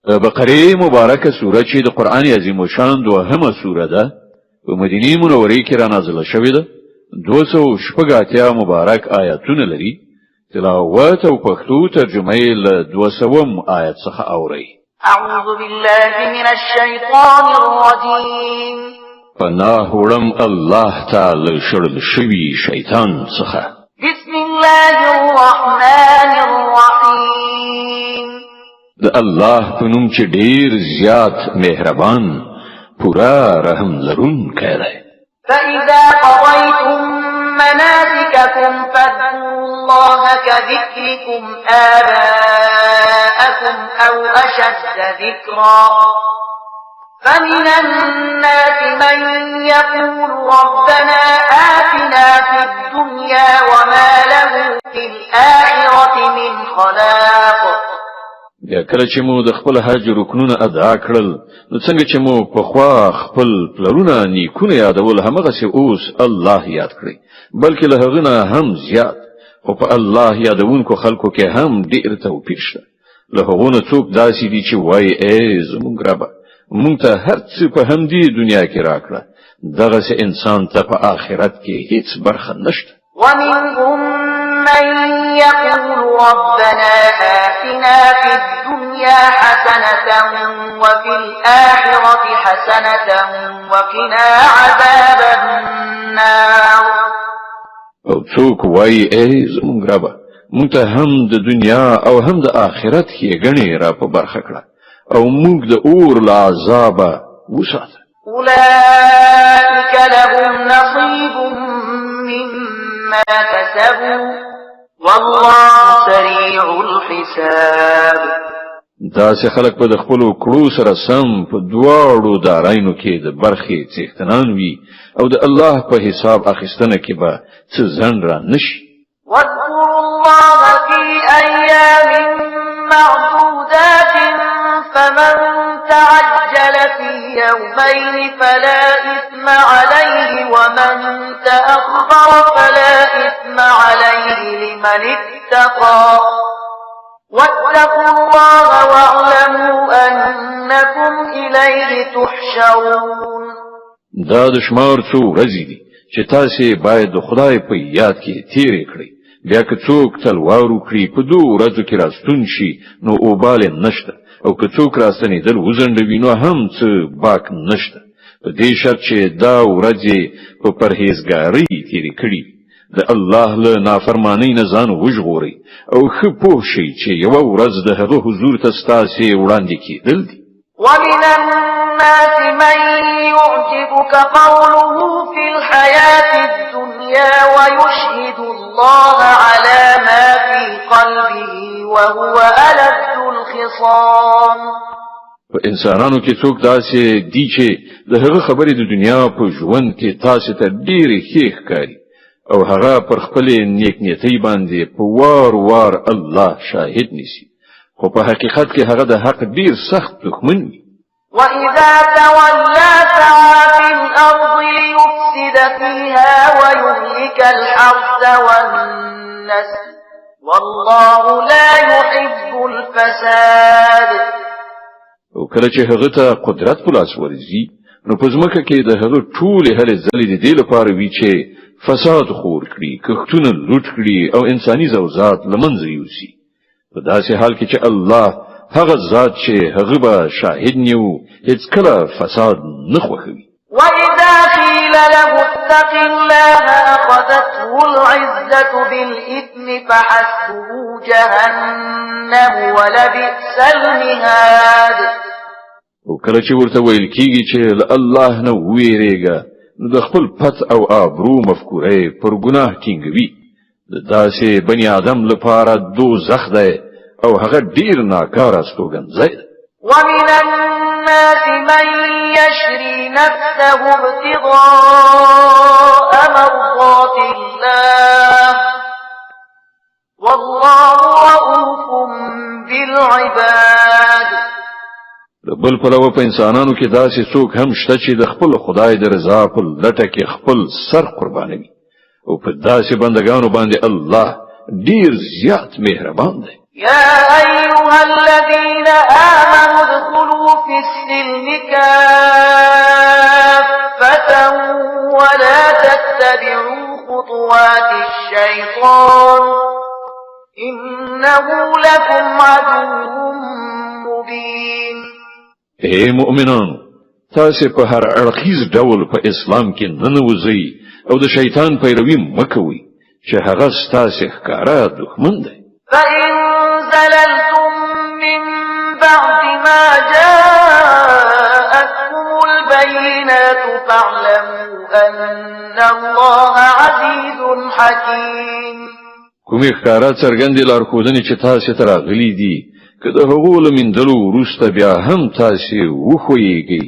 بقره مبارکه سوره چې د قران عظیم شان دوهمه سوره ده په مدینه منوره کې را نازله شوې ده 280 مبارک آیاتونه لري تلاوت او پښتو ترجمه یې له 200 آیت څخه اوري اعوذ بالله من الشیطان الرجیم پناه وړم الله تعالی شړل شوی شیطان څخه بسم الله الرحمن الرحیم د الله په نوم چې ډیر زیات مهربان پورا رحم لرونکی دی فإذا قضيتم مناسككم فاذكروا الله كذكركم آباءكم أو أشد ذكرا فمن الناس من يقول ربنا آتنا في الدنيا وما له في الآخرة من خلاق بیا کله چې مو د خپل حج رکنونه ادا کړل نو څنګه چې مو په خوا خپل پلرونه نیکونه یادول همغه سي اوس الله یاد کړی بلکې له هغه نه هم زیات خو په الله یادونکو خلکو کې هم ډیر توپیر شته له هغه نه څوک داسې دي چې وایي ای زمونږ رب مونږ ته هر څه په همدې دنیا کې راکړه دغه سي انسان ته په آخرت کې هیڅ برخه نشته ومنهم من يقول ربنا آتنا في الدنيا حسنة وفي الآخرة حسنة وقنا عذاب النار او څوک وایي ای زمونږ رب مونږ ته هم د دنیا او هم د آخرت ښېګڼې را په برخه کړه او موږ د اور له عذابه وساته أولئك لهم نصيب مما كسبوا والله سريع الحساب داسې خلک په د خپلو کړو سره سم په دواړو دارایانو کې د برخې څښتنان وي او د الله په حساب اخیستنه کې به څه ځنډ را نشي واذكروا الله في أيام معدودات فمن تعجل في يومين فلا إثم عليه ومن تأخر فلا إثم عليه لمن اتقى واتقوا الله واعلموا أنكم إليه تحشرون دا د شمار څو ورځې دي چې تاسو باید د خدای په یاد کې تیرې کړئ بیا که څوک تلوار وکړي په دوه ورځو کې راستون شي نو اوباله نشته او که څوک راستنیدل وزندوي نو هم څه باک نشته په دې شرط چې دا ورځې په پرهیزګاری تیرې کړي د الله له نافرمانی نه ځان وژغوري او خو پوه شي چې یو ورځ د هغه حضور ته ستاسو وړاندې کېدل دي ومن الناس من يعجبك قوله في الحياة الدنيا ويشهد الله على ما في قلبه وهو ألد الخصام په انسانانو کې څوک داسې دي چې د هغه خبرې د دنیا په ژوند کې تاسو ته ډېرې ښې ښکاري او هغه پر خپل نیکنیتۍ باندې په وار الله شاهد نیسي خو په حقیقت کې هغه د حق ډیر سخت دښمن وي وَإِذَا تَوَلَّى سَعَى فِي الْأَرْضِ لِيُفْسِدَ فِيهَا وَيُهْلِكَ الْحَرْثَ وَالنَّسْلَ وَاللَّهُ لَا يُحِبُّ الْفَسَادَ او کله چې هغه ته قدرت په لاس ورځي نو په ځمکه کې د هغه ټول هلې ځلې د دې لپاره وی چې فساد خور کړي کښتونه لوټ کړي او انساني زوجات لمنځه یوسي په داسې حال کې چې الله هغه ذات چې هغه به شاهد نیو هیڅ کله فساد نه خوښوي وَإِذَا قِيلَ لَهُ اتَّقِ اللَّهَ أَخَذَتْهُ الْعِزَّةُ بِالْإِثْمِ فَحَسْبُهُ جَهَنَّمُ وَلَبِئْسَ الْمِهَادُ او کله چې ورته ویل کیږي چې الله نه ویریږي نو د خپل پت او آبرو مفکوره پر ګناه ټینګوي داسې بنی آدم لپاره دوزخ دی او هغه ډیر ناکاره استوګنځي ومن الناس من يشري نفسه ابتغاء مرضات الله والله رؤوف بالعباد بل پلو په انسانانو کې داسې څوک هم شته چې د خپل خدای د رضا په لټه کې خپل سر قربانوي او په داسې بندگانو باندې الله ډیر زیات مهربان دی يا أيها الذين آمنوا ادخلوا في السلم كافة ولا تتبعوا خطوات الشيطان إنه لكم عدو مبين. اے مؤمنانو، تاسې په هر اړخیز ډول په اسلام کې ننوځئ او د شیطان پیروي مکوئ چې هغه ستاسې ښکاره دښمن دی. فإن زللتم من بعد ما جاءتكم البينات فاعلموا أن الله عزيز حكيم. کومې ښکاره څرګندې لارښودنې چې تاسې ته راغلي دي، که د هغو له میندلو وروسته بیا هم تاسې وښویېږئ،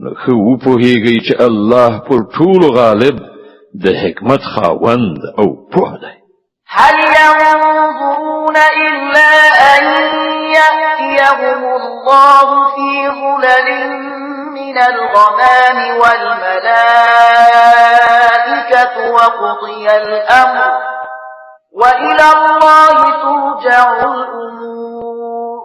نو ښه وپوهېږئ چې الله پر ټولو غالب د حکمت خاوند او پوه دی. هل ينظرون إلا أن يأتيهم الله في ظلل من الغمام والملائكة وقضي الأمر وإلى الله ترجع الأمور.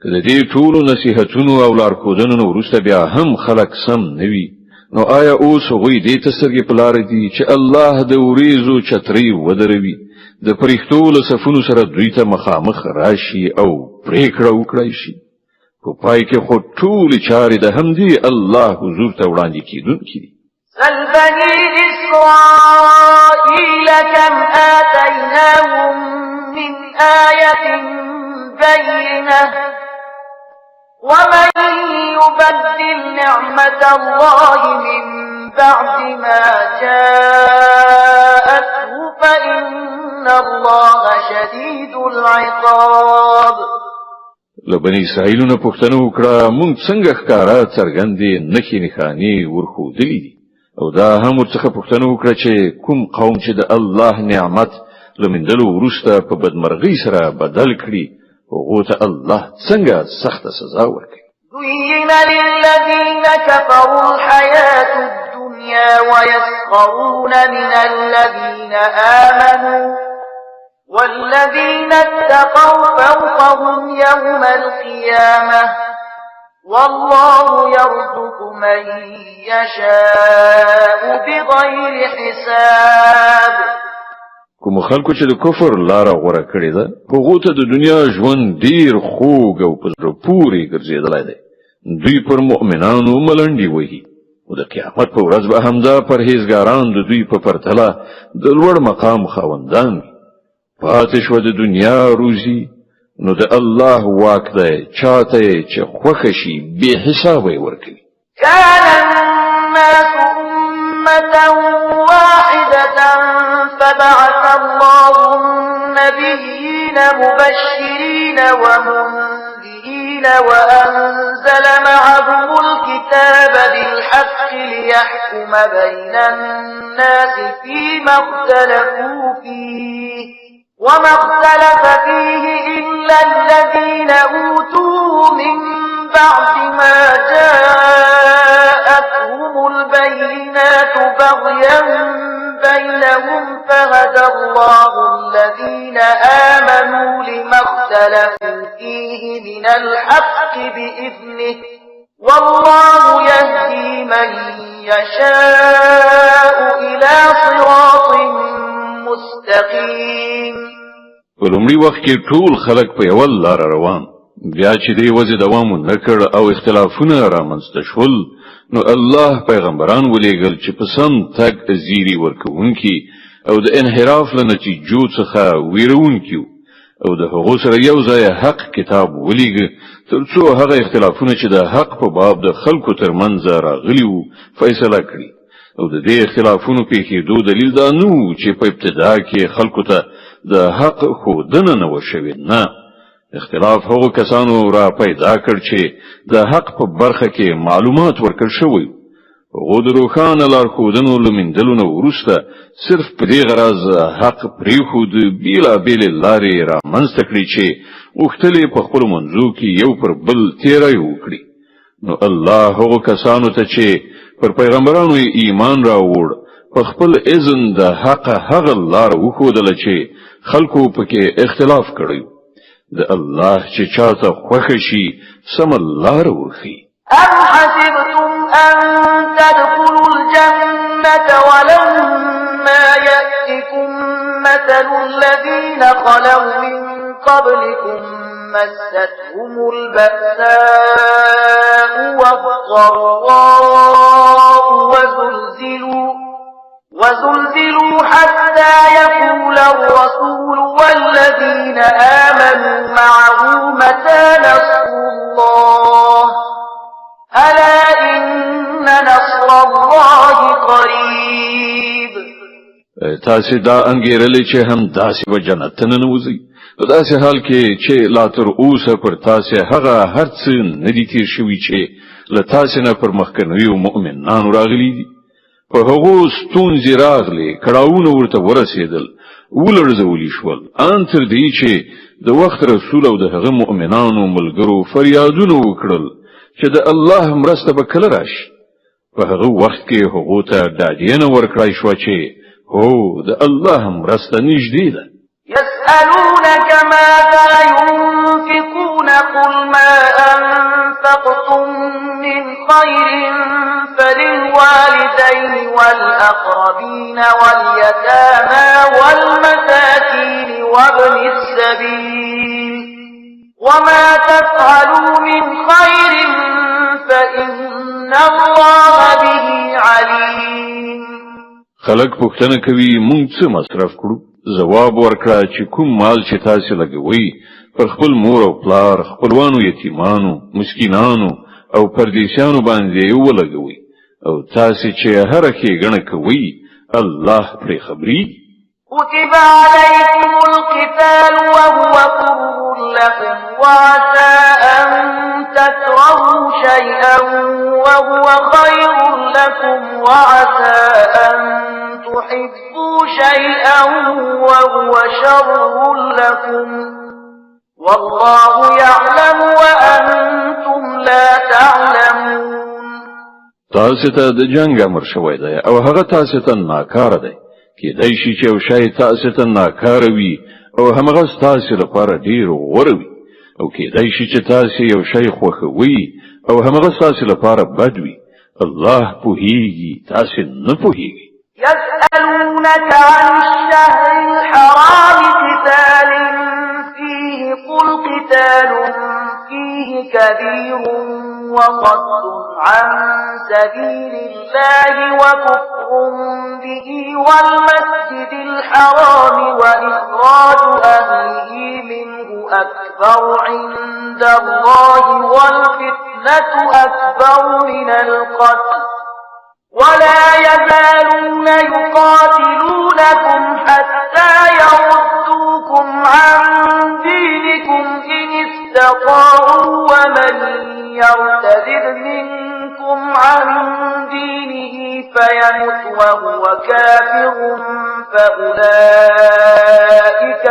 که د دې ټولو نصیحتونو او لارښودنو وروسته بیا هم خلک سم نه وي، نو آیا اوس هغوی دې ته سترګې په لاره دي چې الله د وریځو چترۍ ودروي، د پرښتو له صفونو سره دوی ته مخامخ راشي او پرېکړه وکړای شي؟ په پای کې خو ټولې چارې د همدې الله حضور ته وړاندې کېدونکي دي. سل بني إسرائيل كم آتيناهم من آية بينة ومن يبدل نعمة الله من بعد ما جاءته فإن الله شديد العقاب. لبني اسرائیلونه پوښتنه وکړه، مونږ څنګه ښکارا څرګندې نښې نښانې ورښودلې دي، او دا هم ورڅخه پوښتنه وکړه چې کوم قوم چې د الله نعمت له میندلو وروسته په بدمرغۍ سره بدل کړي، هغو ته الله څنګه سخته سزا ورکوي. زين للذين كفروا الحياة الدنيا ويسخرون من الذين آمنوا والذين اتقوا فوقهم يوم القيامة والله يرزق من يشاء بغير حساب. کوم خلکو چې د کفر لاره غوره کړې ده، هغو ته د دنیا ژوند ډیر خوږ او په زړه پورې ګرځېدلی دی. دوی پر مؤمنانو ملنډې وهي، او د قیامت په ورځ به همدا پرهیزګاران د دوی په پرتله د لوړ مقام خاوندان وي. پاتې شوه د دنیا روزي، نو د الله واک دی، چاته یې چې خوښه شي بې حسابه یې ورکوي. كان الناس أمة واحدة فبعث الله النبيين مبشرين ومنذرين وأنزل معهم الكتاب بالحق ليحكم بين الناس فيما اختلفوا فيه وما اختلف فيه إلا الذين أوتوه من بعد ما جاءتهم البينات بغيا بينهم فهدى الله الذين آمنوا لما اختلفوا فيه من الحق بإذنه والله يهدي من يشاء إلى صراط مستقيم. په لومړي وخت کې ټول خلک په یو لار روان، بیا چې دې وځي دوام نکړ او اختلافونه رامنځته شول، نو الله پیغمبران ولېږل چې په سم تګ زیری ورکوونکي او د انحراف له نتیجو څخه ویرونکي او د هغو سره یو ځای حق کتاب ولېږه، ترڅو هغه اختلافونه چې د حق په باب د خلکو ترمنځ راغلي وو فیصله کړي. او د دې اختلافونو پیښېدو دلیل دا نه و چې په ابتدا کې خلکو ته د حق ښودنه نه وه شوې، نه، اختلاف هغو کسانو را پیدا کړ چې د حق په برخه کې معلومات ورکړ شوی. هغو د روښانه لارښودنو له میندلو نه وروسته صرف په دې غرض حق پرېښود، بېلابېلې لارې رامنځته کړي چې غوښتل یې په خپلو منځو کې یو پر بل تېری وکړي. نو الله هغو کسانو ته چې پر پیغمبرانو ایمان راوړ په خپل اذن د حق هغه لار وښودله چې خلکو پکې اختلاف کړی. د الله چې چاته خوښ شي سم لار وخی. أم حسبتم أن تدخلوا الجنة ولما يأتكم مثل الذين خلوا من قبلكم مستهم البأساء والضراء وزلزلوا حتى يقول الرسول والذين آمنوا معه متى نصر الله ألا إن نصر الله قريب. تاسې دا انګیرلې چې هم داسې به جنت ته ننوځئ، په داسې حال کې چې لا تر اوسه پر تاسې هغه هر څه نه دي تیر شوي چې له تاسې نه پر مخکنیو مؤمنانو راغلي دي. په هغو ستونزې راغلې، کړاوونه ورته ورسېدل، ولړزولي شول، ان تر دې چې د وخت رسول او د هغه مؤمنانو ملګرو فریادونه وکړل چې د الله مرسته به کله راشي. په هغه وخت کې هغو ته ډاډینه ورکړای شوه چې هو د الله مرسته نږدې ده. يسألونك ماذا ينفقون قل ما أنفقتم من خير فللوالدين والأقربين واليتامى والمساكين وابن السبيل وما تفعلوا من خير فإن الله به عليم. خلق پوښتنه کوي مونږ څه مصرف کړو؟ جواب ورکړه چې کوم مال چې تاسو لګوي پر خپل مور او پلار، خپلوانو، یتیمانو، مسکینانو او پردیسیانو باندې ولګوي او تاسو چې هر ښېګڼه کوي الله پرې خبري. كتب عليكم القتال وهو كره لكم وعسى أن تكرهوا شيئا وهو خير لكم وعسى أن تحبوا شيئا وهو شر لكم والله يعلم وأنتم لا تعلمون. تاسو ته د جنگ امر شوی دی او هغه تاسو ته ناکاره دی. کېدای شي چې یو شی تاسو ته ناکاره وي او همغه تاسو لپاره ډیر غوره وي، او کېدای شي چې تاسو یو شی خوښوي او همغه تاسو لپاره بد وي. الله پوهیږي، تاسو نه پوهیږئ. يسألونك عن الشهر الحرام قتال فيه قل قتال فيه كبير وصد عن سبيل الله وكفر به والمسجد الحرام وإخراج أهله منه أكبر عند الله والفتنة أكبر من القتل ولا يزالون يقاتلونكم حتى يردوكم عن دينكم إن استطاعوا ومن يرتد منكم عن دينه فيمت وهو كافر فأولئك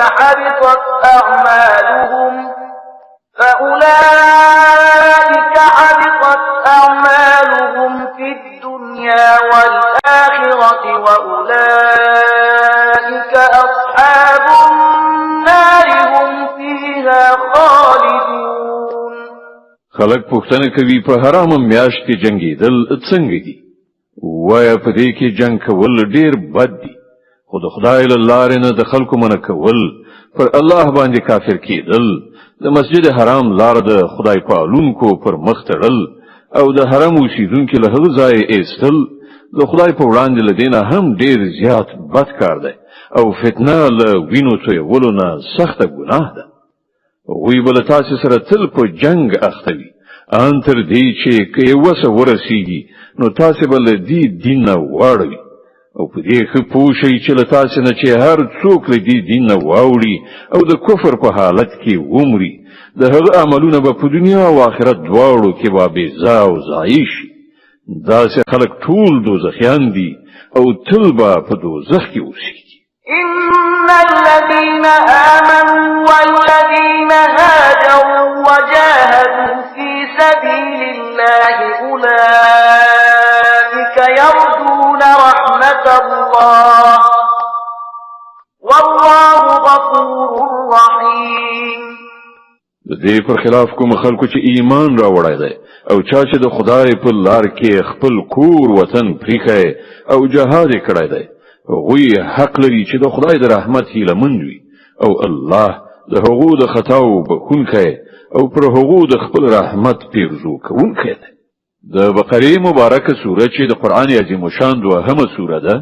حبطت أعمالهم في الدنيا والآخرة وأولئك أصحاب النار هم فيها خالدون. خلق پوښتنه کوي په حرام میاشت کې جنگیدل څنګه دي؟ وایا په دې کې جنگ کول ډیر بد دي، خو د خدای له لارې نه د خلکو منع کول، پر الله باندې کافر کېدل، د مسجد حرام لار د خدای پالونکو پر مخ تړل او د حرم اوسیدونکو له هغه ځای ایستل د خدای په وړاندې له دینه هم ډیر زیات بد کار دی او فتنه له وینو تویولو نه سخته ګناه ده. وی بل تاسو سره تل په جنگ اخته وي، ان تر دې چې که یې وسه ورسیږي نو تاسو بل دې دین نه واړوي او په دې ښه پوه شئ چې له تاسو نه چې هر څوک له دې دین نه واوړي او د کفر په حالت کې ومري، د هغه عملونه به په دنیا او آخرت دواړو کې به بېځا او ضایع شي. داسې خلک ټول دوزخیان دي او تل به په دوزخ کې اوسېږي. إن الذين آمنوا والذين هاجروا وجاهدوا في سبيل الله أولئك يرجون رحمة الله والله غفور رحيم. د دې پر خلاف کوم خلکو چې ایمان راوړی دی او چا چې د خدای په لار کې خپل کور وطن پریخی او جهاد کړی دی هغوی حق لري چې د خدای د رحمت هیله مند وي او الله د هغو د خطاو بخښونکی او پر هغو د خپل رحمت پیرزو کوونکی دی. د بقره مبارکه سوره چې د قرآن عظیم شان دوهمه سوره ده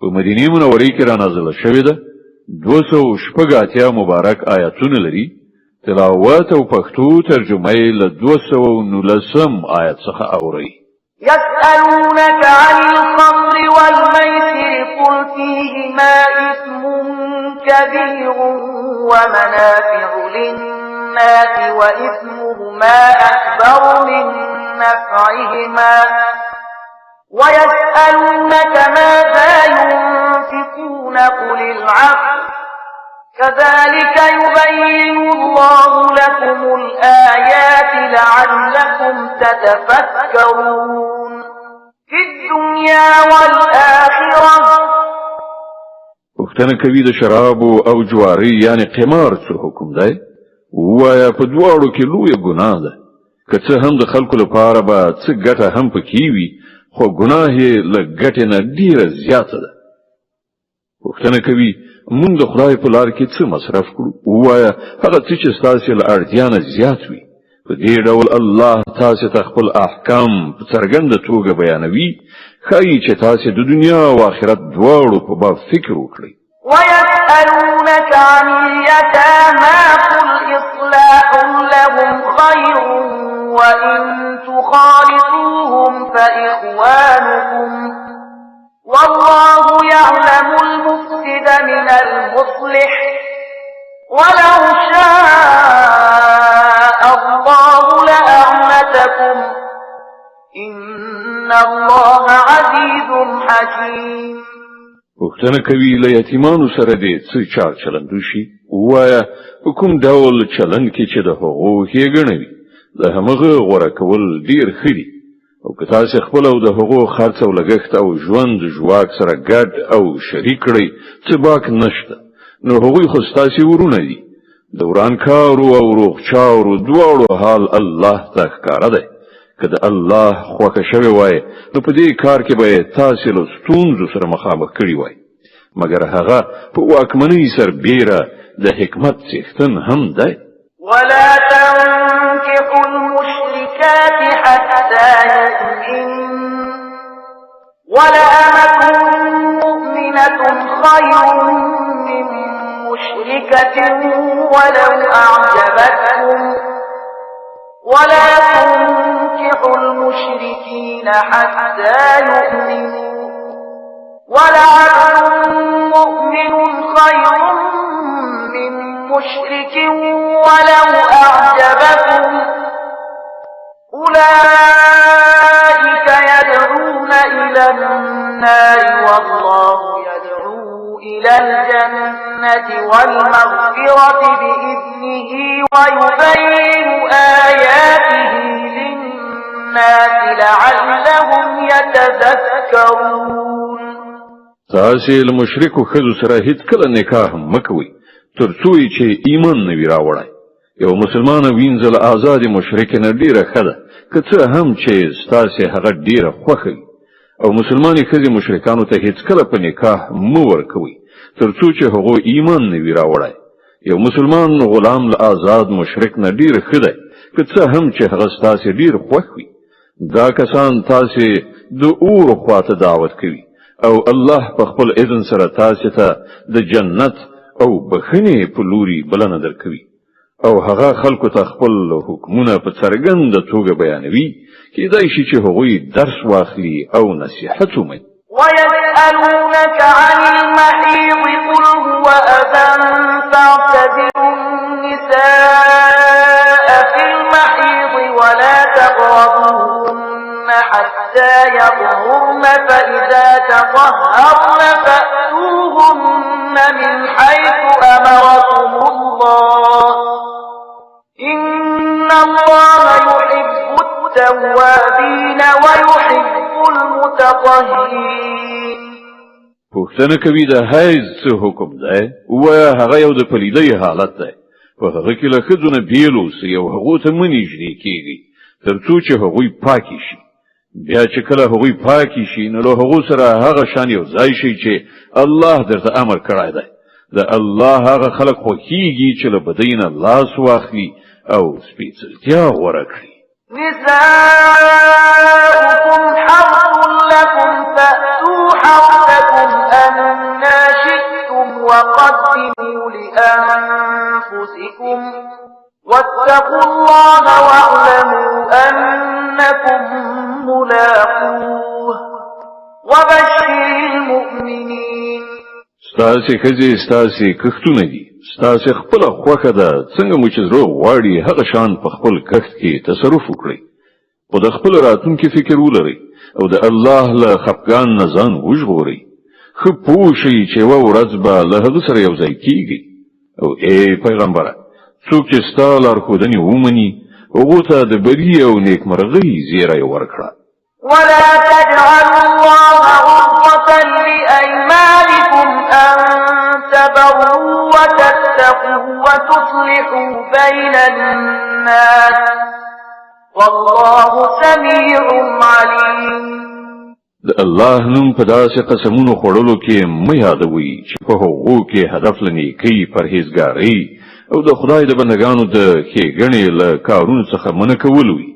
په مدینه منوره کې را نازله شوې ده 280 مبارک آیاتونه لري. تلاوت او پښتو ترجمه له 219 آیت څخه اوري. يسألونك عن الخمر والميسر قل فيهما إثم كبير ومنافع للناس وإثمهما أكبر من نفعهما ويسألونك ماذا ينفقون قل العفو كذلك يبين الله لكم الآيات لعلكم تتفكرون في الدنيا والآخرة. پوښتنه کوي د شراب او جواری یعنی قمار څه حکم دی؟ وایا په دواړو کې لویه ګناه ده. که څه هم د خلکو لپاره به څه ګټه هم پکې وي خو ګناه یې له ګټې نه ډیره زیاته ده. پوښتنه کوي مونږ د خدای په لار کې څه مصرف کړو؟ وایا هغه څه چې ستاسو له اړتیا نه زیات وي. په دې ډول الله تاسو ته خپل احکام په څرګنده توګه بیانوي ښایي چې تاسو د دنیا او آخرت دواړو په باب فکر وکړئ. ويسألونك عن اليتامى قل إصلاح لهم خير وإن تخالطوهم فإخوانكم والله يعلم المفسد من المصلح ولو شاء الله لأعنتكم إن الله عزيز حكيم. پوښتنه کوي له یتیمانو سره دې څه چار چلند وشي؟ وایا کوم ډول چلند کې چې د هغو ښېګڼه وي د همغه غوره کول ډیر ښه دي او که تاسو خپل او د هغو خرڅ او لګښت او ژوند ژواک سره ګډ او شریک کړئ څه باک نشته نو هغوی خو ستاسو ورونه دي. د ورانکارو او روغچارو دواړو حال الله ته ښکاره دی. که د الله خوښه شوی وای نو په دې کار کې به تاسو له ستونزو سره مخامخ کړي وای مګر هغه په واکمنۍ سربیره د حکمت څښتن هم دی. ولا تنكحوا المشركات حتى يؤمن ولأمة مؤمنة خير من مشركة ولو أعجبتكم ولا تنكحوا المشركين حتى يؤمنوا ولعبد مؤمن خير من مشرك ولو أعجبكم أولئك يدعون إلى النار والله يدعو إلى الجنة والمغفرة بإذنه ويبين آياته للناس لعلهم يتذكرون. تاسو له مشرکو خزو سره هیڅ کله نکاح مکوئ ترڅو چې ایمان نوی راوړای. یو مسلمان وینځل آزاد مشرک نه ډیره خده که څه هم چې ستاسو هغه ډیره خوښي او مسلمانې خزي مشرکانو ته هیڅ کله په نکاح مو ورکوي ترڅو چې هغه ایمان نوی راوړای. یو مسلمان غلام له آزاد مشرک نه ډیره خده که څه هم چې هغه ستاسو ډیر خوښي. دا کسان تاسو د اور خواته دعوت کوي او الله په خپل اذن سره تاسو ته د جنت او بخنه په لوري بلنه درکوي او هغه خلکو ته خپل حکمونه په څرګنده توګه بیانوي کېدای شي چې هغوی درس واخلي او نصيحت ومني. ويسألونك عن المحيض قل هو أذى فاعتزلوا النساء في المحيض ولا تقربوهن حتى يطهرن فإذا تطهرن فأتوهن من حيث أمركم الله إن الله يحب التوابين ويحب المتطهرين. پوښتنه کوي د حیض څه حکم دی؟ وایا هغه یو د پلیدۍ حالت دی په هغه کې له ښځو نه بیل اوسئ او هغو ته مه نږدې کېږئ تر څو چې هغوی پاکې شي. بیا چې کله هغوی پاکې شي نو له هغو سره هغه شان یو ځای شي چې الله درته امر کړی دی. د الله هغه خلک خوښیږي چې له بدۍ نه لاس واخلي او سپېڅلتیا غوره کړي. نساؤكم حرث لكم فأتوا حرثكم أنا شئتم وقدموا لأنفسكم واتقوا الله واعلموا أنكم ملاقوه وبشر المؤمنين. ستاسې ښځې ستاسې کښتونه دي، ستاسې خپله خوښه ده. څنګه مو چې زړه غواړي هغه شان په خپل کښت کې تصرف وکړئ، خو د خپل راتلونکي فکر ولرئ او د الله له خفګان نه ځان وژغورئ. ښه پوه شئ چې یوه ورځ به له هغه سره یو ځای کیږئ. او ای پیغمبره، څوک چې ستا لارښودنې ومني هغو ته د بري او نیکمرغۍ زیری ورکړه. ولا تجعلوا الله عرضة لأيمانكم أن تبروا وتتقوا وتصلحوا بين الناس والله سميع عليم. د الله نوم په داسې قسمونو خوړلو کې مه یادوئ چې په هغو کې هدف له نیکۍ، پرهیزګارۍ او د خدای د بندګانو د ښېګڼې له کارونو څخه منع کول وي.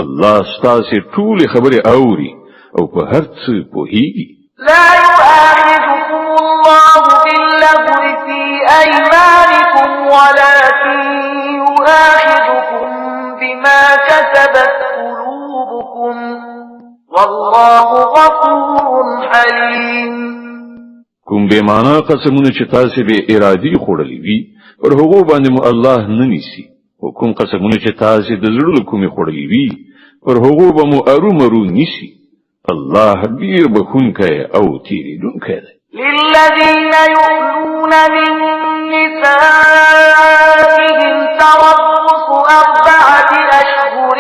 الله ستاسې ټولې خبرې اوري او په هر څه پوهیږي. لا يؤاخذكم الله باللغو في أيمانكم ولكن يؤاخذكم بما كسبت قلوبكم والله غفور حليم. کوم بې معنا قسمونه چې تاسې بې ارادي خوړلي وي پر هغو باندې مو الله نه نیسي، او کوم قسمونه چې تاسې د زړه له کومې خوړلي وي پر هغو به مو ارومرو نیسي. الله ډېر بخښونکی او تېرېدونکی دی. للذين يؤلون من نسائهم تربص 4 أشهر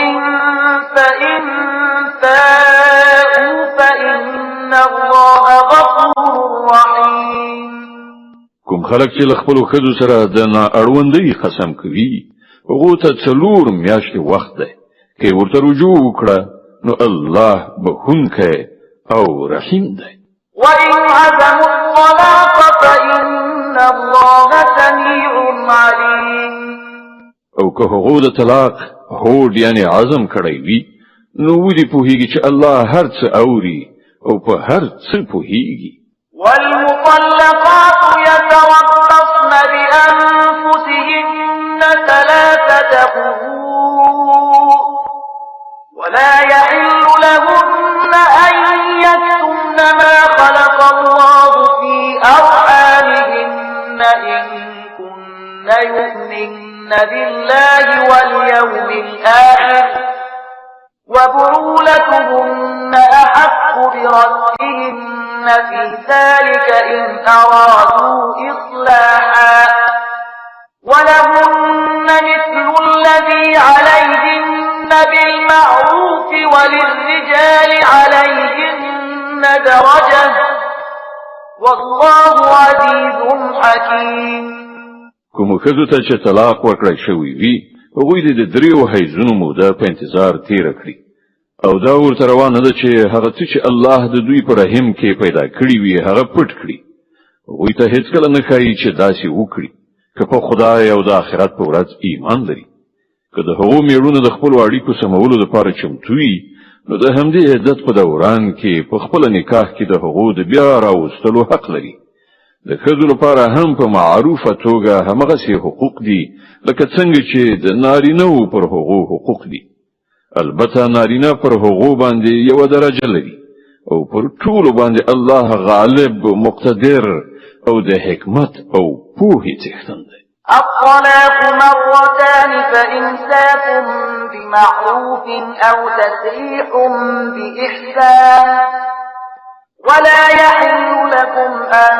فإن فاءوا فإن الله غفور رحيم. کوم خلک چې له خپلو ښځو سره د نااړوندۍ قسم کوي هغو ته 4 میاشتې وخت دی. که ورته رجوع وکړه نو الله بخښونکی او رحیم دی. وإن عزموا الطلاق فإن الله سميع عليم. او که هغو د طلاق هوډ یعنی عزم کړی وي نو ودې پوهیږي چې الله هر څه اوري او په هر څه پوهیږي. والمطلقات يتربصن بأنفسهن 3 قروء ولا يحل لهن أن يكتمن ما خلق الله في أرحامهن إن كن يؤمن بالله واليوم الآخر وبعولتهن أحق بردهن في ذلك إن أرادوا إصلاحا ولهن مثل الذي عليهن بالمعروف وللرجال عليهن درجة والله عزيز حكيم. کوم ښځو ته چې طلاق ورکړی شوی وي هغوی د 3 حیضونو موده په انتظار تیره کړي او دا ورته روانه ده چې هغه څه چې الله د دوی په رحم کې پیدا کړي وي هغه پټ کړي. هغوی ته هیڅکله نه ښایي چې داسې وکړي که په خدای او د آخرت په ورځ ایمان لري. که د هغو میړونه د خپلو اړیکو سمولو لپاره چمتو وي نو د همدې عدت په دوران کې په خپل نکاح کې د هغو د بیا راوستلو حق لري. د ښځو لپاره هم په معروفه توګه همغسې حقوق دي لکه څنګه چې د نارینه‌و پر هغو حقوق دي. البته نارینه پر هغو باندې یوه درجه لري او پر ټولو باندې الله غالب، مقتدر او د حکمت او پوهې څښتن دی. الطلاق 2 فإمساك بمعروف أو تسريح بإحسان ولا يحل لكم أن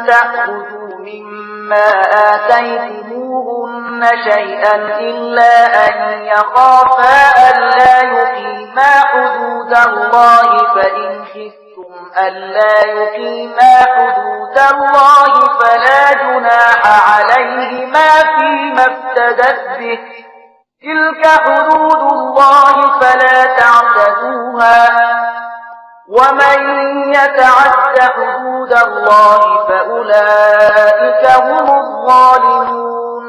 تأخذوا مما آتيتموهن شيئا إلا أن يخافا ألا يقيما حدود الله فإن خفتم ألا يقيما حدود الله فلا جناح عليهما فيما افتدت به تلك حدود الله فلا تعتدوها ومن يتعد حدود الله فأولئك هم الظالمون.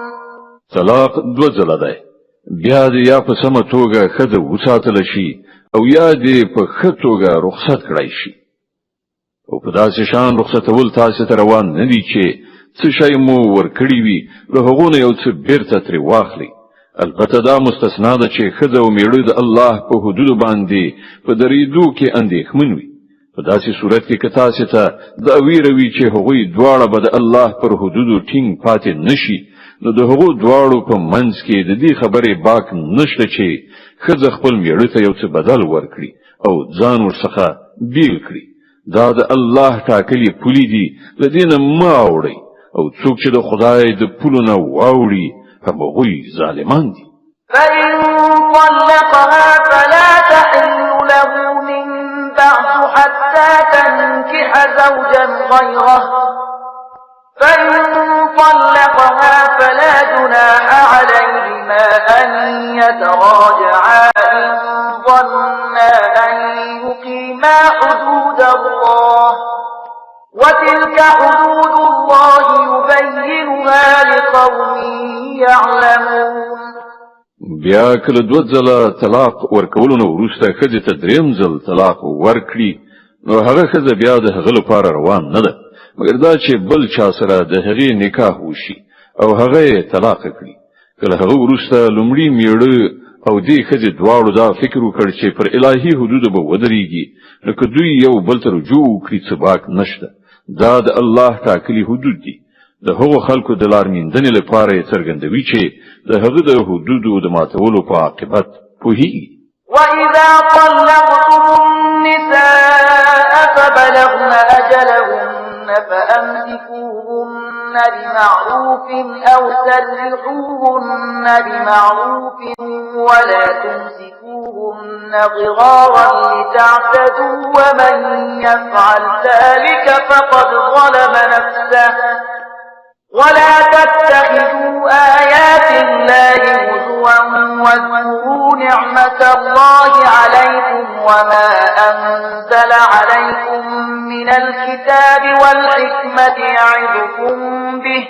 طلاق دو ځله دی، بیا دې یا په سمه توګه ښځه وساتله شي او یا دې په ښه توګه رخصت کړای شي. او په داسې شان رخصتول تاسو ته روان نه دي چې څه شی مو ورکړي وي له هغو نه یو څه بیرته ترې واخلي. البته دا مستثنا ده چې ښځه او میړه د الله په حدودو باندې په درېدو کې اندېښمن وي. په داسې صورت کې که تاسو ته دا ویره وي چې هغوی دواړه به د الله پر حدودو ټینګ پاتې نشي، نو د هغو دواړو په منځ کې د دې خبرې باک نشته چې ښځه خپل میړه ته یو څه بدل ورکړي او ځان ورڅخه بیل کړي. دا د الله ټاکلي پولې دي، له دې نه مه اوړئ، او څوک چې د خدای د پولو نه واوړي هغوی ظالمان دي. فإن طلقها فلا تحل له من بعد حتى تنكح زوجا غيره فإن طلقها فلا جناح عليهما أن يتراجعا إن ظنا أن يقيما حدود الله وتلك حدود الله يبينها لقوم يعلمون. بیا کله دو ځله طلاق ورکولو نه وروسته ښځې ته دریم ځل طلاق ورکړي، نو هغه ښځه بیا د هغه لپاره روان نه ده، مګر دا چې بل چا سره د هغې نکاح وشي او هغه یې طلاق کړي. کله هغه وروسته لومړي میړه او دې ښځې دواړو دا فکر وکړ چې پر الهي حدودو به ودرېږي، نو که دوی یو بل ته رجوع وکړي څه باک نشته. دا د الله ټاکلي حدود دي. د هغو خلکو د لارمیندنې لپاره یې څرګندوي چې د هغه د حدودو د ماتولو په عاقبت پوهیږي. وَإِذَا طَلَّقْتُمُ النِّسَاءَ فَبَلَغْنَ أَجَلَهُنَّ فَأَمْسِكُوهُنَّ بِمَعْرُوفٍ أَوْ سَرِّحُوهُنَّ بِمَعْرُوفٍ وَلَا تُمْسِكُوهُنَّ ضِرَارًا لِتَعْتَدُوا وَمَن يَفْعَلْ ذَلِكَ فَقَدْ ظَلَمَ نَفْسَهُ ولا تتخذوا آيات الله هزوا واذكروا نعمة الله عليكم وما أنزل عليكم من الكتاب والحكمة يعظكم به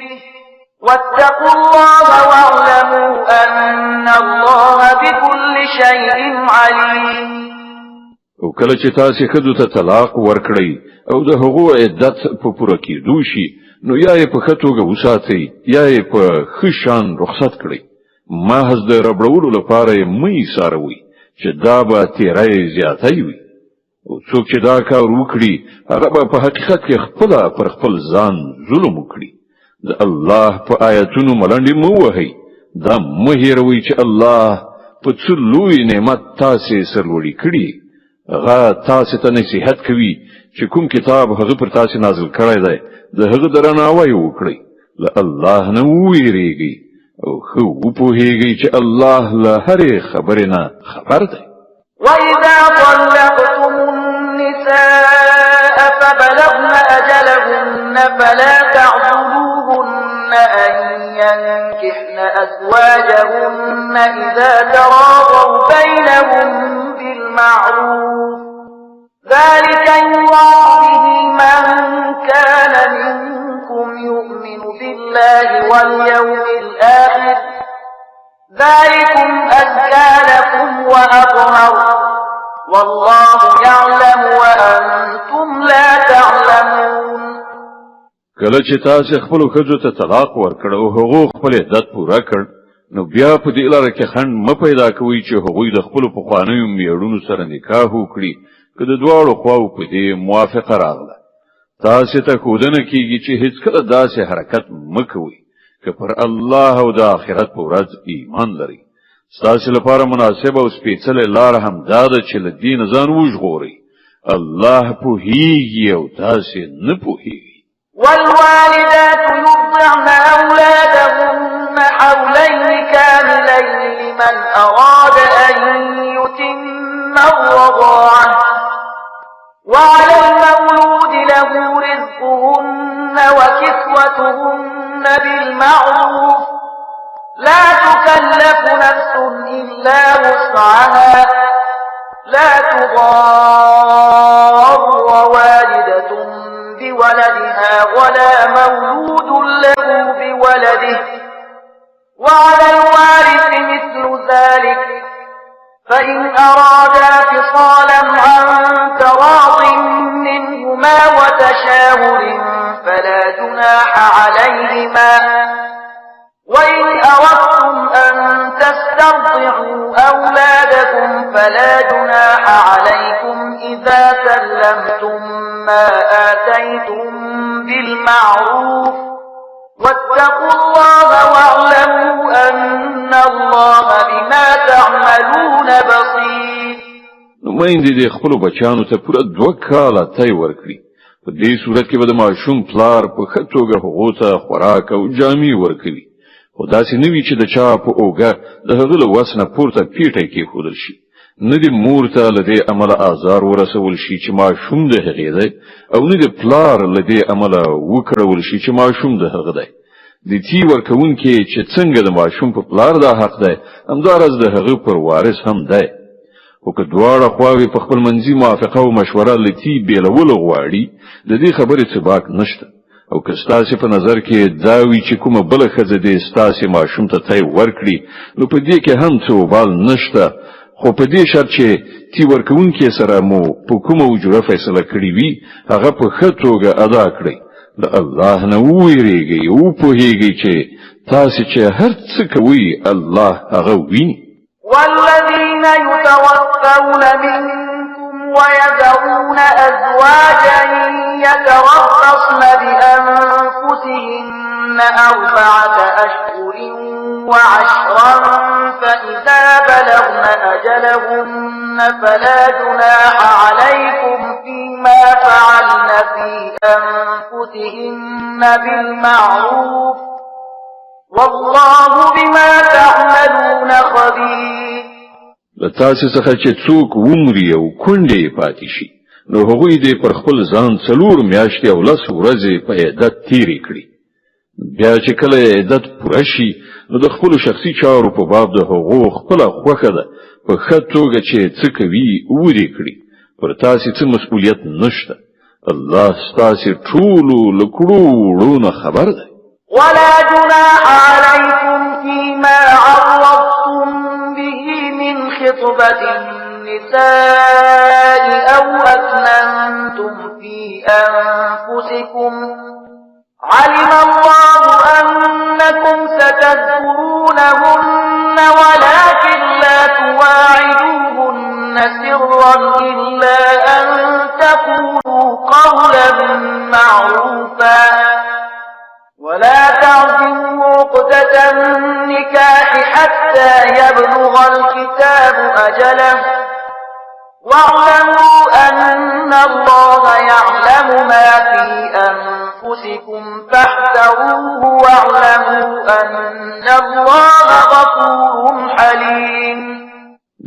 واتقوا الله واعلموا أن الله بكل شيء عليم. او کله چې تاسو ښځو ته طلاق ورکړئ او د هغو عدت په پوره کېدو شي، نو یا یې په ښه توګه وساتئ یا یې په ښه شان رخصت کړئ. محض د ربړولو لپاره یې مه ایساروئ چې دا به تیری زیاتی وي. او څوک چې دا کار وکړي هغه به په حقیقت کې خپله پر خپل ځان ظلم وکړي. د الله په آیتونو ملنډې مه وهئ. دا مه هېروئ چې الله په څه لوی نعمت تاسې سرلوړي کړي. هغه تاسې ته نصیحت کوي چې کوم کتاب هغه پر تاسې نازل کړی دی د هغه درناوی وکړئ. له الله نه وویریږئ او ښه وپوهیږئ چې الله له هرې خبرې نه خبر دی. وَإِذَا طَلَّقْتُمُ النِّسَاءَ فَبَلَغْنَ أَجَلَهُنَّ فَلَا تَعْضُلُوهُنَّ أَن يَنكِحْنَ أَزْوَاجَهُنَّ إِذَا تَرَاضَوْا بَيْنَهُم بِالْمَعْرُوفِ ذلك يوعظ به من كان منكم يؤمن بالله واليوم الآخر ذلكم أزكى لكم وأطهر والله يعلم وأنتم لا تعلمون. کله چې تاسو خپل ښځو ته طلاق ورکړ او هغه خپل عدت پوره کړ، نو بیا په دې لاره کې خنډ مه پیدا کوئ چې هغوی د خپل پخوانیو میړونو سره نکاح وکړي که د دواړو خواو په دې موافقه راغله. تاسو ته ښودنه کیږي چې هیڅکله داسې حرکت مه کوئ که پر الله او د آخرت په ورځ ایمان لرئ. ستاسو لپاره مناسبه او سپېڅلې لاره همدا ده چې له دې نه ځان وژغورئ. الله پوهیږي او تاسو نه پوهیږئ. والوالدات يرضعن أولادهن حولين كاملين لمن أراد أن يتم الرضاعة وعلى المولود تكلف نفس إلا وسعها لا تضار والدة بولدها ولا مولود له بولده وعلى الوارث مثل ذلك فإن أرادا فصالا عن تراض منهما وتشاور فلا جناح عليهما وإن أردتم أن تسترضعوا أولادكم فلا جناح عليكم إذا سلمتم ما آتيتم بالمعروف واتقوا الله واعلموا أن الله بما تعملون بصير. نماینده د خپل بچانو ته پوره 2 کاله تای ورکړي. په دې صورت کې به د ماشوم پلار په ښه توګه هغو ته خوراک او جامې ورکوي. خو داسې نه وي چې د چا په اوږه د هغه له وس نه پورته پیټی کېښودل شي. نه د مور ته له دې امله آزار ورسول شي چې ماشوم د هغې دی او نه د پلار له دې امله وکړول شي چې ماشوم د هغه دی. د تی ورکوونکي چې څنګه د ماشوم په پلار دا حق دی همداراز د هغه پر وارث هم دی. خو که دواړه خواوې په خپل منځي موافقه او مشوره له تی بیلولو غواړي د دې خبرې څه باک نشته. او که ستاسې په نظر کې دا وي چې کومه بله ښځه دې ستاسې ماشوم ته تی ورکړي نو په دې کې هم څه وبال نشته. خو په دې شرط چې تی ورکوونکي سره مو په کومه وجوره فیصله کړې وي هغه په ښه توګه ادا کړئ. د الله نه وویریږئ او پوهیږئ چې تاسې چې هر څه کوئ الله هغه ویني. والذين يتوفون منكم ويذرون أزواجا يتربصن بأنفسهن 4 أشهر وعشرا فإذا بلغن أجلهن فلا جناح عليكم فيما فعلن في أنفسهن بالمعروف والله بما تعملون خبير. لتاسې څخه چې څوک ومري او کونډې پاتې شي نو هغوی دې پر خپل ځان 4 میاشتې او 10 ورځې په عدت تیرې کړي. بیا چې کله عدت پوره شي نو د خپل شخصي چارو په باب د هغو خپل خوښه ده په ښه توګه چې څه کوي ودې کړي. پر تاسې څه مسؤلیت نشته. الله ستاسې ټولو له کړو وړو خبر ده. ولا جناح عليكم فيما عرضتم به من خطبة النساء أو أكننتم في أنفسكم علم الله أنكم ستذكرونهن ولكن لا تواعدوهن سرا إلا أن تقولوا قولا معروفا ولا تعزموا عقدة النكاح حتى يبلغ الكتاب أجله واعلموا أن الله يعلم ما في أنفسكم فاحذروه واعلموا أن الله غفور حليم.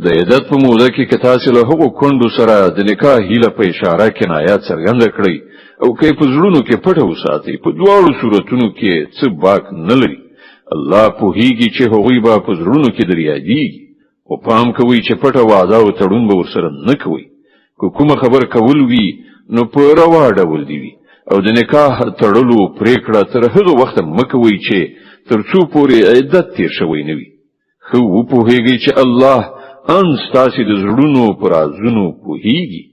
د عدت په موده کې که تاسې له هغو کونډو سره د نکاح هیله په اشاره کنایات څرګنده کړئ او که په زړونو کې پټه وساتئ په دواړو صورتونو کې څه باک نه لري. الله پوهیږي چې هغوی به په زړونو کې در یادیږي. خو پام کوئ چې پټه وعده او تړون به ورسره نه کوئ. که کومه خبر کول وي نو په روا ډول دی وي او د نکاح تړلو پریکړه تر هغه وخته مه کوئ چې تر څو پورې عدت تیر شوی نه وي. ښه وپوهیږئ چې الله ان ستاسې د زړونو پر رازونو پوهیږي.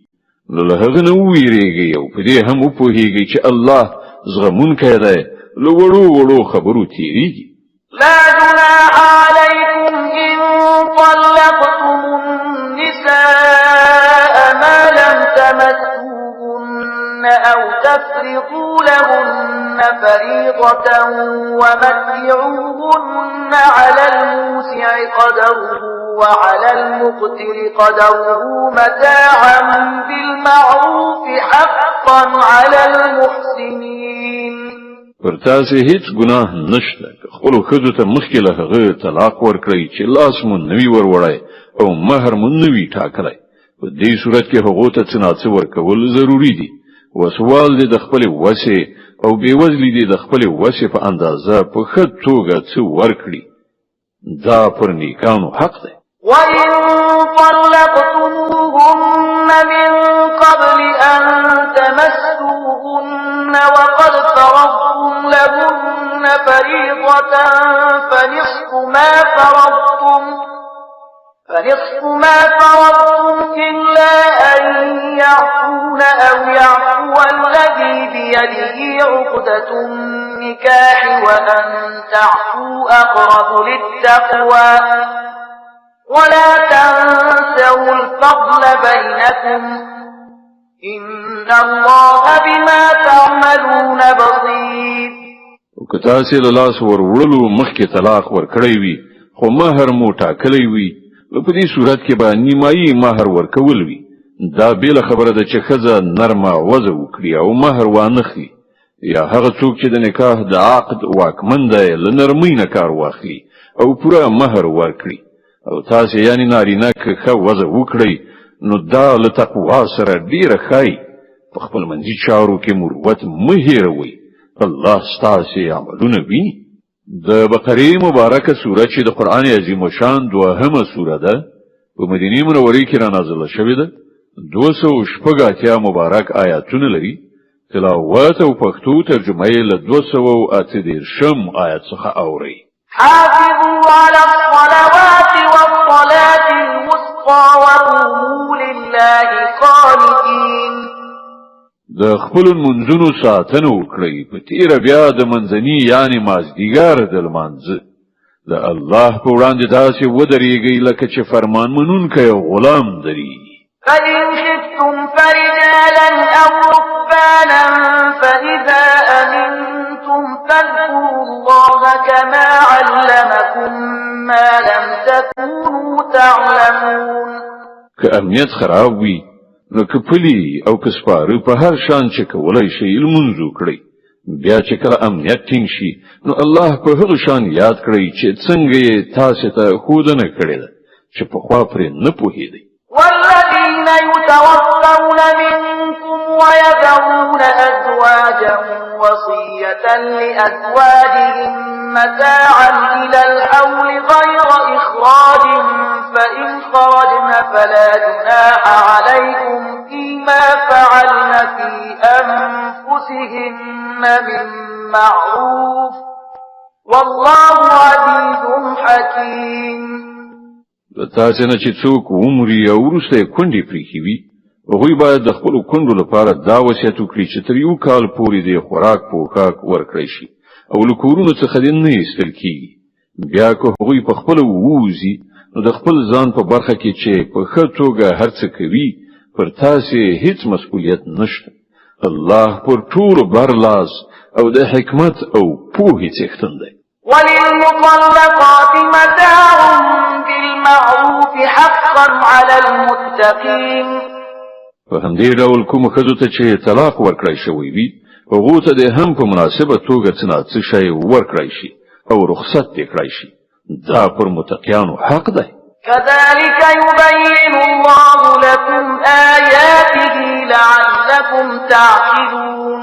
نو له هغه نه وویریږئ او په دې هم وپوهیږئ چې الله زغمونکی دی له وړو خبرو تیریږي. لا جناح عليكم إن طلقتم النساء ما لم تمسوهن أو تفرضوا لهن فريضة ومتعوهن على الموسع قدره وعلى المقتر قدره متاعا بالمعروف حقا على المحسنين. پر تاسې هیڅ ګناه نشته که خپلو ښځو ته مخکې له هغه طلاق ورکړئ چې لاس مو نه وي وروړی او مهر مو نه وي ټاکلی. په دې صورت کې هغو ته څه ناڅه ورکول ضروري دي. وسوال دې د خپلې وسې او بېوزلي دې د خپلې وسې په اندازه په ښه توګه څه ورکړي. دا پر نیکانو حق دی. وَإِن طَلَّقْتُمُوهُنَّ مِن قَبْلِ أَن تَمَسُّوهُنَّ وَقَدْ فَرَضْتُمْ لَهُنَّ فَرِيضَةً فَنِصْفُ مَا فَرَضْتُمْ إِلَّا أَن يَعْفُونَ أَوْ يَعْفُوَ الَّذِي بِيَدِهِ عُقْدَةُ النِّكَاحِ وَأَن تَعْفُوا أَقْرَبُ لِلتَّقْوَى وَلَا تَنسَوْا الْفَضْلَ بَيْنَكُمْ إِنَّ اللَّهَ بِمَا تَعْمَلُونَ بَصِيرٌ. که تاسې له لاس وروړلو مخکې طلاق ورکړی وي خو مهر مو ټاکلی وي په دې صورت کې به نیمایي مهر ورکول وي. دا بیله خبره ده چې ښځه نرمه وضع وکړي او مهر وانخلي یا هغه څوک چې د نکاح د عقد واکمن دی له نرمۍ نه کار واخلي او پوره مهر ورکړي. او تاسې یعنی نارینه که ښه وضع وکړئ نو دا له تقوا سره ډیره ښایي. په خپل منځي چارو کې مروت مه هېروئ. الله ستاسې عملونه ویني. د بقرې مبارکه سوره چې د قرآن عظیم الشان دوهمه سوره ده په مدینه منورې کې را نازله شوې ده. 280 مبارک آیاتونه لري. تلاوت او پښتو ترجمه یې له 238 آیات څخه اوري. حافظوا على الصلوات والصلاة الوسطى وقوموا لله قانتين. د خپل منځونو ساتنه وکړئ په تیر بیا د منځني یعنی مازدیګر د لمانځه د الله په وړاندې داسې ودرېږئ لکه چې فرمان منونکی غلام دري. فإن خفتم فرجالا أو ركبانا فإذا أمنتم فاذكروا الله كما علمكم ما لم تكونوا تعلمون. که امنیت خراب وي نو که پلی او که سپاره په هر شان چې کولای شي لمونځ وکړئ. بیا چې کله امنیت ټینګ شي نو الله په هغه شان یاد کړئ چې څنګه یې تاسو ته ښودنه کړې ده چې پخوا پرې نه پوهېدئ. والذين يتوفون منكم ويذرون أزواجا وصية لأزواجهم متاعا إلى الحول غير إخراج فإن خرجن فلا جناح عليكم فيما فعلن في أنفسهن من معروف والله عزيز حكيم. تاسو نه چې څوک عمري او وروسته کونډې پریښي وي هغوی باید د خپلو کونډو لپاره دا وصیت وکړي چې تر 1 کال پورې د خوراک پوښاک ورکړی شي او له کورونو څخه دې نه ایستل کېږي. بیا که هغوی په خپله ووځي نو د خپل ځان په برخه کې چې په ښه توګه هر څه کوي پر تاسې هیڅ مسؤلیت نشته. الله پر ټولو برلاس او د حکمت او پوهې څښتن دی. وللمطلقات متاع بالمعروف حقا على المتقين. په همدې ډول کوم ښځو ته چې طلاق ورکړی شوی وي هغو ته دې هم په مناسبه توګه څه نه څه شی ورکړی شي او رخصت دې کړی شي. دا پر متقیانو حق دی. كذلك يبين الله لكم آياته لعلكم تعقلون.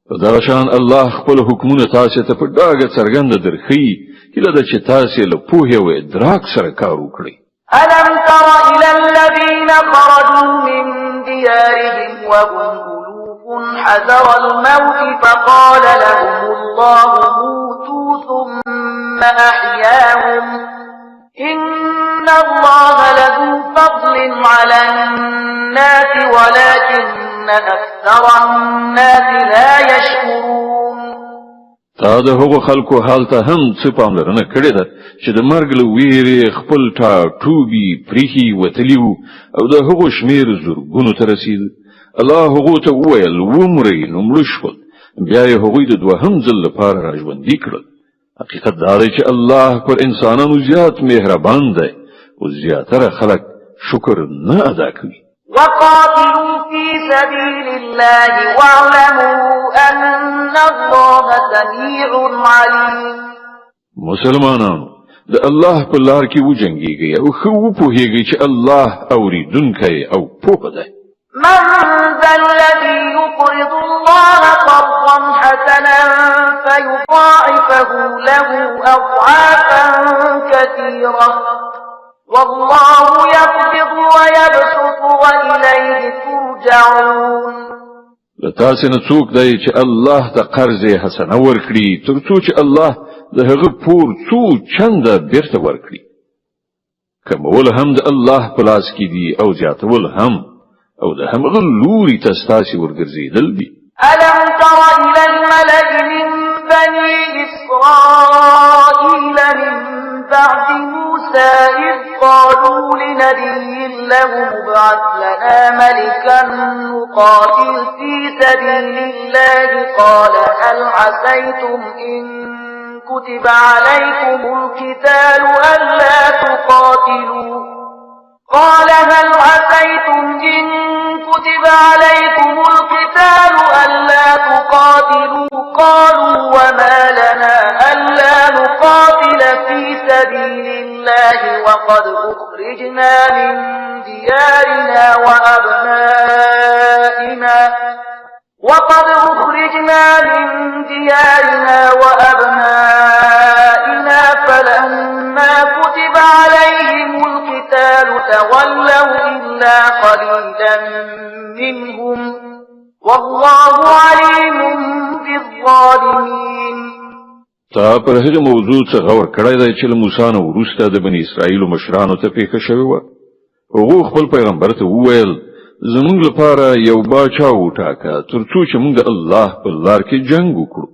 په دغه شان الله خپل حکمونه تاسو ته په ډاګه څرګنده درښیي هیله ده چې تاسو له پوهې او ادراک سره کار وکړئ. ألم تر إلى الذين خرجوا من ديارهم وهم ألوف حذر الموت فقال لهم الله موتوا ثم أحياهم إن الله لذو فضل على الناس ولكن أكثر الناس لا يشكرون. تا د هغو خلکو حال ته هم څه پاملرنه کړې ده چې د مرګ له ویرې خپل ټاټوبي پریښي وتلي وو او د هغو شمېر زرګونو ته رسید. الله هغو ته وویل ومرئ نو مړه شول. بیا یې هغوی د دوهم ځل لپاره راژوندي کړل. حقیقت دا دی چې الله پر انسانانو زیات مهربان دی او زیاتره خلک شکر نه ادا کوي. وقاتلوا في سبيل الله واعلموا أن الله سميع عليم. مسلمانانو د الله په لار کې وجنګیږئ او ښه وپوهیږئ چې الله اوریدونکی او پوه دی. من ذا الذي يقرض الله قرضا حسنا فيضاعفه له أضعافا كثيرة والله يقبض ويبسط وإليه ترجعون. لتاسې نه څوک دی چې الله ته قرض حسنه ورکړي تر څو چې الله د هغه پور څو چنده بیرته ورکړي. کمول هم د الله په لاس کې دي او زیاتول هم او د همغه لوري ته ستاسې ورګرځېدل دي. ألم تر إلى الملأ من بني إسرائيل من بعد موسى إذ قالوا لنبي له ابعث لنا ملكا نقاتل في سبيل الله قال هل عسيتم إن كتب عليكم القتال ألا تقاتلوا قالوا وما لنا ألا نقاتل في سبيل الله وقد أخرجنا من ديارنا وأبنائنا فلما كتب عليهم القتال تولوا إلا قليلا منهم والله عليم بالظالمين. تا پر هغه موضوع څخه غور کړی دی چې موسی نو وروسته د بنی اسرائیل مشرانو ته پیښه شوې وه. هغه خپل پیغمبر ته وویل زموږ لپاره یو باچا وټاکه تر څو چې موږ د الله په لار کې جنگ وکړو.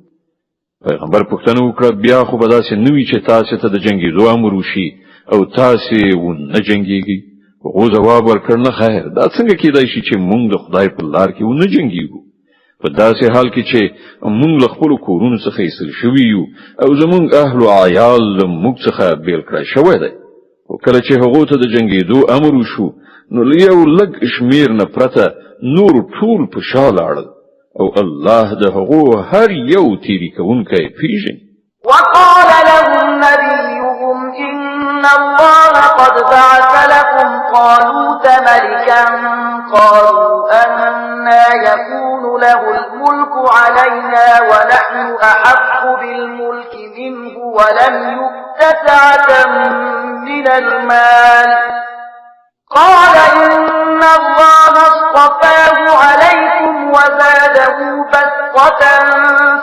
پیغمبر پوښتنه وکړه بیا خو به داسې نه وي چې تاسې ته د جنګېدو امر وشي او تاسې ونه جنګېږئ. هغه ځواب ورکړ نه خیر دا څنګه کېدای شي چې موږ د خدای په لار کې ونه جنګېږو په داسې حال کې چې موږ له خپلو کورونو څخه ایستل شوي یو او زموږ اهل و عیال له موږ څخه بیل کړی شوی دی. خو کله چې هغو ته د جنګېدو امر وشو نو له یو لږ شمیر نه پرته نور ټول په شا لاړل او الله د هغو هر یو تیری کوونکی پیژني. وقال لهم نبيهم إن الله قد بعث لكم طالوت ملكا قالوا أنى يكون له الملك علينا ونحن أحق بالملك منه ولم يؤت سعة من المال قال إن الله اصطفاه عليكم وزاده بسطة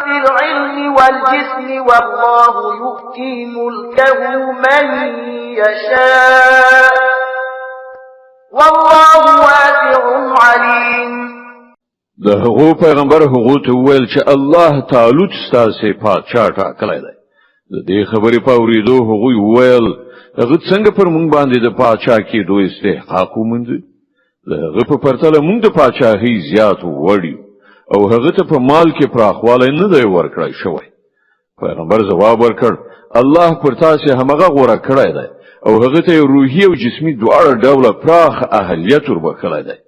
في العلم والجسم والله يؤتي ملكه من يشاء والله واسع عليم. د هغو پیغمبر هغو ته وویل چې الله طالوت ستاسې پادشاه ټاکلی دی. د دې خبرې په اورېدو هغوی وویل هغه څنګه پر موږ باندې د پادشاه کېدو استحقاق وموند. د هغه په پرتله موږ د پادشاهۍ زیات وړ یو او هغه ته په مال کې پراخوالی نه دی ورکړی شوی. پیغمبر ځواب ورکړ الله پر تاسې همغه غوره کړی دی او هغه ته روحي او جسمي دواړه ډوله پراخ اهلیت وربخلی دی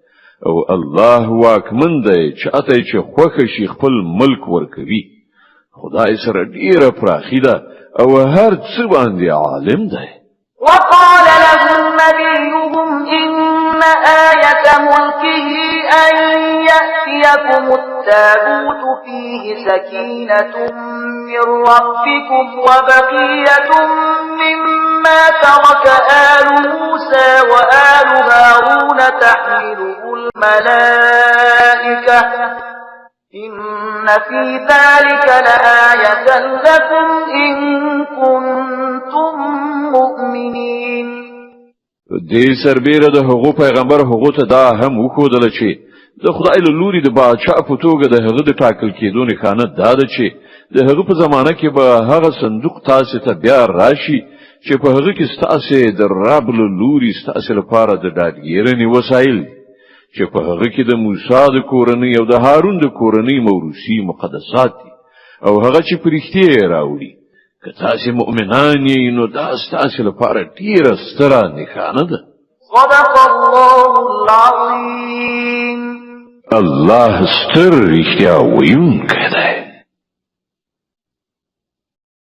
او الله واکمن دی چې اته چې خوښه شي خپل ملک ورکوي. خدای سره ډیره پراخي ده او هر څه باندې عالم دی. وقال لهم نبيهم إن آية ملكه أن يأتيكم التابوت فيه سكينة من ربكم وبقية مما ترك آل موسى وآل هارون تحمله الملائكة إن في ذلك لآية لكم إن كنتم مؤمنين. دې سربېره د هغو پیغمبر هغو ته دا هم وښودله چې د خدای له لوري د باچا په توګه د هغه د ټاکل کېدو نښانه دا ده چې د هغه په زمانه کې به هغه صندوق تاسې ته بیا راشي چې په هغه کې ستاسې د رب له لوري ستاسې لپاره د ډاډګیرنې وسایل چې په هغه کې د موسی د کورنۍ او د هارون د کورنۍ موروثي مقدسات دي او هغه چې په رښتیا یې راوړي. که تاسې مؤمنان یې نو دا ستاسې لپاره ډېره ستره نښانه ده. صدق الله العظیم. الله ستر رښتیا ویونکی دی.